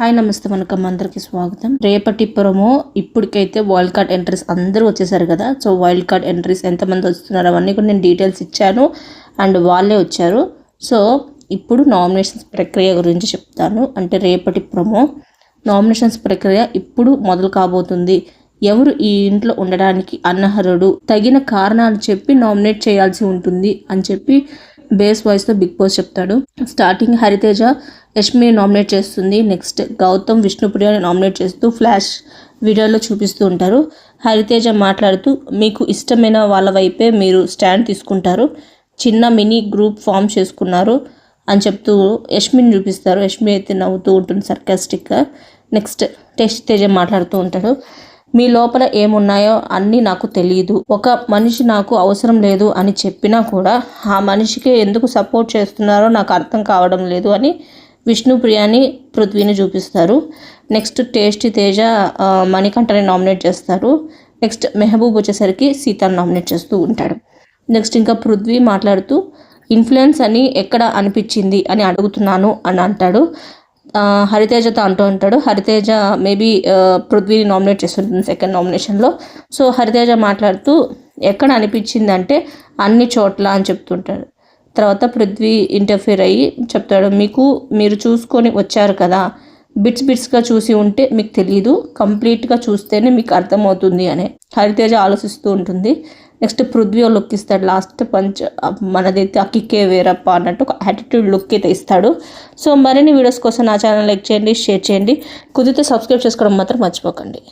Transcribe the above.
Hi నమస్తే వనకం అందరికి స్వాగతం. రేపటి ప్రోమో ఇప్పటికైతే వైల్డ్ కార్డ్ ఎంట్రీస్ అందరూ వచ్చేసారు కదా. సో వైల్డ్ కార్డ్ ఎంట్రీస్ ఎంతమంది వస్తున్నారు అవన్నీ కూడా నేను డీటెయిల్స్ ఇచ్చాను అండ్ వాళ్ళే వచ్చారు. సో ఇప్పుడు నామినేషన్స్ ప్రక్రియ గురించి చెప్తాను. అంటే రేపటి ప్రోమో నామినేషన్స్ ప్రక్రియ ఇప్పుడు మొదలు కాబోతుంది. ఎవరు ఈ ఇంట్లో ఉండడానికి అనర్హుడు, తగిన కారణాలు చెప్పి నామినేట్ చేయాల్సి ఉంటుంది అని చెప్పి బేస్ వాయిస్తో బిగ్ బాస్ చెప్తాడు. స్టార్టింగ్ హరితేజ యష్మి నామినేట్ చేస్తుంది. నెక్స్ట్ గౌతమ్ విష్ణుప్రియని నామినేట్ చేస్తూ ఫ్లాష్ వీడియోలో చూపిస్తూ ఉంటారు. హరితేజ మాట్లాడుతూ మీకు ఇష్టమైన వాళ్ళ వైపే మీరు స్టాండ్ తీసుకుంటారు, చిన్న మినీ గ్రూప్ ఫామ్ చేసుకున్నారు అని చెప్తూ యష్మిని చూపిస్తారు. యష్మి అయితే నవ్వుతూ ఉంటుంది సర్కాస్టిక్గా. నెక్స్ట్ టెస్ట్ తేజ మాట్లాడుతూ ఉంటాడు. మీ లోపల ఏమున్నాయో అన్నీ నాకు తెలియదు, ఒక మనిషి నాకు అవసరం లేదు అని చెప్పినా కూడా ఆ మనిషికి ఎందుకు సపోర్ట్ చేస్తున్నారో నాకు అర్థం కావడం లేదు అని విష్ణుప్రియని పృథ్వీని చూపిస్తారు. నెక్స్ట్ టేస్టీ తేజ మణికంఠని నామినేట్ చేస్తారు. నెక్స్ట్ మెహబూబ్ వచ్చేసరికి సీతను నామినేట్ చేస్తూ ఉంటాడు. నెక్స్ట్ ఇంకా పృథ్వీ మాట్లాడుతూ ఇన్ఫ్లుయెన్స్ అని ఎక్కడ అనిపించింది అని అడుగుతున్నాను అని అంటాడు. హరితేజతో అంటూ ఉంటాడు. హరితేజ మేబీ పృథ్వీని నామినేట్ చేస్తుంటుంది సెకండ్ నామినేషన్లో. సో హరితేజ మాట్లాడుతూ ఎక్కడ అనిపించింది అంటే అన్ని చోట్ల అని చెప్తుంటాడు. తర్వాత పృథ్వీ ఇంటర్ఫియర్ అయ్యి చెప్తాడు, మీరు చూసుకొని వచ్చారు కదా, బిట్స్గా చూసి ఉంటే మీకు తెలియదు, కంప్లీట్గా చూస్తేనే మీకు అర్థమవుతుంది అని హరితేజ ఆలోచిస్తూ ఉంటుంది. నెక్స్ట్ పృథ్వీ లుక్ ఇస్తాడు. లాస్ట్ పంచ్ మనదైతే అక్కికే వేరప్ప అన్నట్టు ఒక యాటిట్యూడ్ లుక్ అయితే ఇస్తాడు. సో మరిన్ని వీడియోస్ కోసం నా ఛానల్ లైక్ చేయండి, షేర్ చేయండి, కుదిరితే సబ్స్క్రైబ్ చేసుకోవడం మాత్రం మర్చిపోకండి.